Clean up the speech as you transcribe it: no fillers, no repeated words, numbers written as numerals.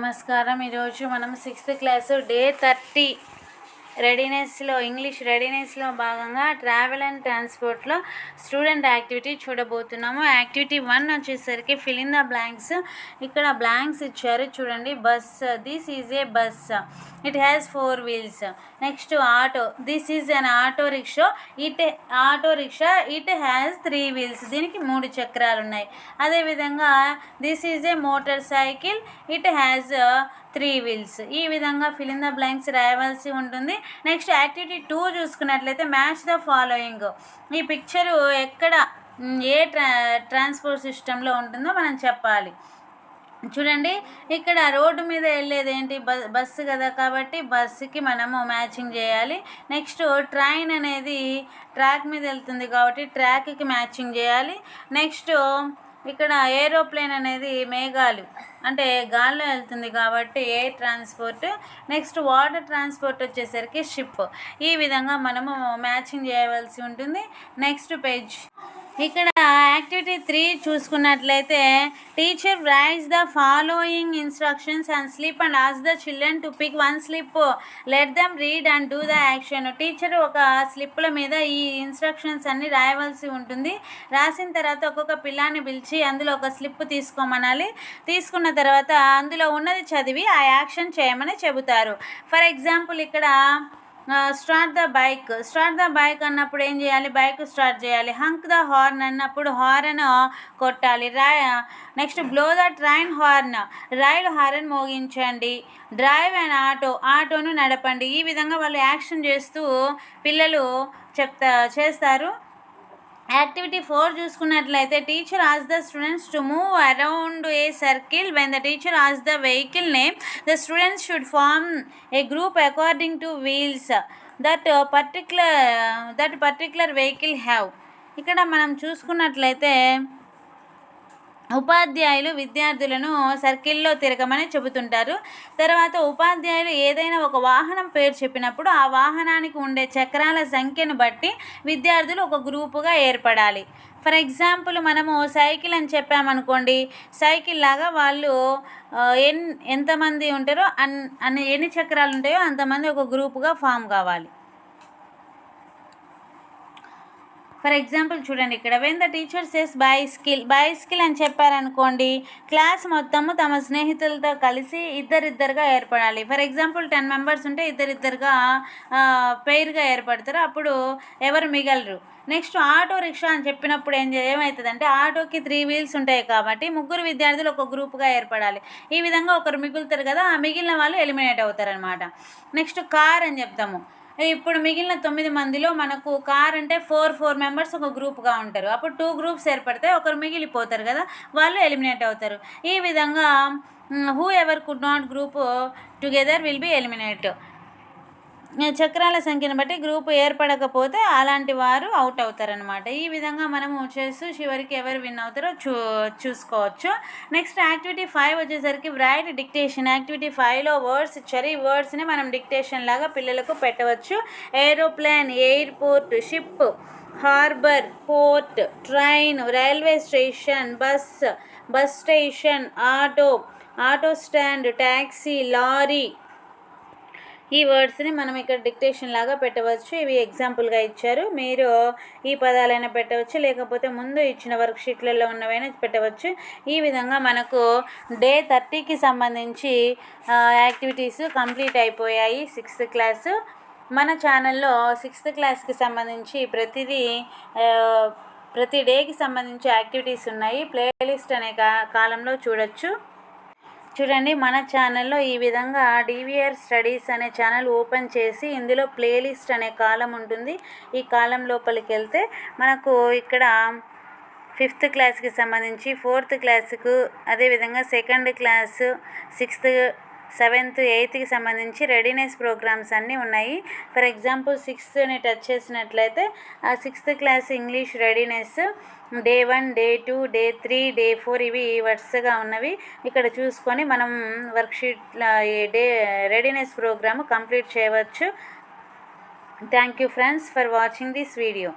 నమస్కారం. ఈరోజు మనం 6th క్లాస్ డే 30 రెడీనెస్లో ఇంగ్లీష్ రెడీనెస్లో భాగంగా ట్రావెల్ అండ్ ట్రాన్స్పోర్ట్లో స్టూడెంట్ యాక్టివిటీ చూడబోతున్నాము. యాక్టివిటీ 1 వచ్చేసరికి ఫిల్ ఇన్ ద బ్లాంక్స్. ఇక్కడ బ్లాంక్స్ ఇచ్చారు చూడండి. Bus, this is a bus, it has 4 wheels. Next auto, this is an auto rickshaw, it has 3 wheels. దీనికి 3 చక్రాలు ఉన్నాయి. అదేవిధంగా this is a motor cycle, it has 3 wheels. ఈ విధంగా fill in the blanks రాయవలసి ఉంటుంది. Next activity 2 చూసుకున్నట్లయితే match the following. ఈ picture ఎక్కడ ఏ ట్రాన్స్పోర్ట్ సిస్టంలో ఉంటుందో మనం చెప్పాలి. చూడండి, ఇక్కడ రోడ్డు మీద వెళ్ళేది ఏంటి? బస్సు కదా, కాబట్టి బస్సుకి మనము మ్యాచింగ్ చేయాలి. నెక్స్ట్ ట్రైన్ అనేది ట్రాక్ మీద వెళ్తుంది కాబట్టి ట్రాక్కి మ్యాచింగ్ చేయాలి. నెక్స్ట్ ఇక్కడ ఏరోప్లేన్ అనేది మేఘాలు అంటే గాల్లో వెళ్తుంది కాబట్టి air transport. Next water transport వచ్చేసరికి షిప్. ఈ విధంగా మనము మ్యాచింగ్ చేయవలసి ఉంటుంది. Next page. ఇక్కడ యాక్టివిటీ 3 చూసుకున్నట్లయితే teacher writes the following instructions and slip and ask the children to pick 1 slip, let them read and do the action. Teacher ఒక స్లిప్ల మీద ఈ ఇన్స్ట్రక్షన్స్ అన్ని రాయవలసి ఉంటుంది. రాసిన తర్వాత ఒక్కొక్క పిల్లాన్ని పిలిచి అందులో ఒక స్లిప్ తీసుకోమనాలి. తీసుకున్న తర్వాత అందులో ఉన్నది చదివి ఆ యాక్షన్ చేయమని చెబుతారు. ఫర్ ఎగ్జాంపుల్ ఇక్కడ స్టార్ట్ ద బైక్ అన్నప్పుడు ఏం చేయాలి? బైక్ స్టార్ట్ చేయాలి. హంక్ ద హార్న్ అన్నప్పుడు హార్న్ కొట్టాలి. Next blow the train horn, రైలు హార్న్ మోగించండి. డ్రైవ్ అండ్ ఆటోను నడపండి. ఈ విధంగా వాళ్ళు యాక్షన్ చేస్తూ పిల్లలు చేస్తారు. యాక్టివిటీ 4 చూసుకున్నట్లయితే టీచర్ ఆస్ the students to move around a circle. When the teacher ఆస్ the vehicle name, the students should form a group according to wheels that particular vehicle have. ఇక్కడ మనం చూసుకున్నట్లయితే ఉపాధ్యాయులు విద్యార్థులను సర్కిల్లో తిరగమని చెబుతుంటారు. తర్వాత ఉపాధ్యాయులు ఏదైనా ఒక వాహనం పేరు చెప్పినప్పుడు ఆ వాహనానికి ఉండే చక్రాల సంఖ్యను బట్టి విద్యార్థులు ఒక గ్రూపుగా ఏర్పడాలి. ఫర్ ఎగ్జాంపుల్ మనము సైకిల్ అని చెప్పామనుకోండి, సైకిల్ లాగా వాళ్ళు ఎంతమంది ఉంటారో ఎన్ని చక్రాలు ఉంటాయో అంతమంది ఒక గ్రూపుగా ఫామ్ కావాలి. ఫర్ ఎగ్జాంపుల్ చూడండి, ఇక్కడ when the teacher says bicycle అని చెప్పారనుకోండి, క్లాస్ మొత్తము తమ స్నేహితులతో కలిసి ఇద్దరిద్దరుగా ఏర్పడాలి. ఫర్ ఎగ్జాంపుల్ 10 members ఉంటే ఇద్దరిద్దరుగా పెయిర్గా ఏర్పడతారు. అప్పుడు ఎవరు మిగలరు. నెక్స్ట్ ఆటో రిక్షా అని చెప్పినప్పుడు ఏమవుతుందంటే ఆటోకి 3 wheels ఉంటాయి కాబట్టి 3 విద్యార్థులు ఒక గ్రూప్గా ఏర్పడాలి. ఈ విధంగా ఒకరు మిగులుతారు కదా, ఆ మిగిలిన వాళ్ళు ఎలిమినేట్ అవుతారనమాట. నెక్స్ట్ కార్ అని చెప్తాము. ఇప్పుడు మిగిలిన 9 మందిలో మనకు కార్ అంటే 4 members ఒక గ్రూప్గా ఉంటారు. అప్పుడు 2 groups ఏర్పడితే ఒకరు మిగిలిపోతారు కదా, వాళ్ళు ఎలిమినేట్ అవుతారు. ఈ విధంగా who ever could not group together will be eliminate. చక్రాల సంఖ్యను బట్టి గ్రూప్ ఏర్పడకపోతే అలాంటి వారు అవుట్ అవుతారనమాట. ఈ విధంగా మనము చేస్తూ చివరికి ఎవరు విన్ అవుతారో చూసుకోవచ్చు. నెక్స్ట్ యాక్టివిటీ 5 వచ్చేసరికి రైట్ డిక్టేషన్. యాక్టివిటీ 5లో వర్డ్స్ ఇచ్చారు. ఈ వర్డ్స్ని మనం డిక్టేషన్ లాగా పిల్లలకు పెట్టవచ్చు. Aeroplane, airport, ship, harbour, port, train, railway station, bus station, auto stand, taxi, lorry. ఈ వర్డ్స్ని మనం ఇక్కడ డిక్టేషన్ లాగా పెట్టవచ్చు. ఇవి ఎగ్జాంపుల్గా ఇచ్చారు. మీరు ఈ పదాలైనా పెట్టవచ్చు, లేకపోతే ముందు ఇచ్చిన వర్క్షీట్లలో ఉన్నవైనా పెట్టవచ్చు. ఈ విధంగా మనకు డే 30కి సంబంధించి యాక్టివిటీస్ కంప్లీట్ అయిపోయాయి. 6th క్లాసు మన ఛానల్లో 6th క్లాస్కి సంబంధించి ప్రతి డేకి సంబంధించి యాక్టివిటీస్ ఉన్నాయి. ప్లేలిస్ట్ అనే కాలంలో చూడండి. మన ఛానల్లో ఈ విధంగా DVR స్టడీస్ అనే ఛానల్ ఓపెన్ చేసి ఇందులో ప్లేలిస్ట్ అనే కాలం ఉంటుంది. ఈ కాలం లోపలికి వెళ్తే మనకు ఇక్కడ 5th క్లాస్కి సంబంధించి 4th క్లాసుకు, అదేవిధంగా 2nd క్లాసు, 6th, 7th, 8thకి సంబంధించి రెడీనెస్ ప్రోగ్రామ్స్ అన్నీ ఉన్నాయి. ఫర్ ఎగ్జాంపుల్ 6thని టచ్ చేసినట్లయితే ఆ 6th class English readiness day 1, day 2, day 3, day 4 ఇవి వరుసగా ఉన్నవి. ఇక్కడ చూసుకొని మనం worksheet day readiness program complete చేయవచ్చు. Thank you friends for watching this video.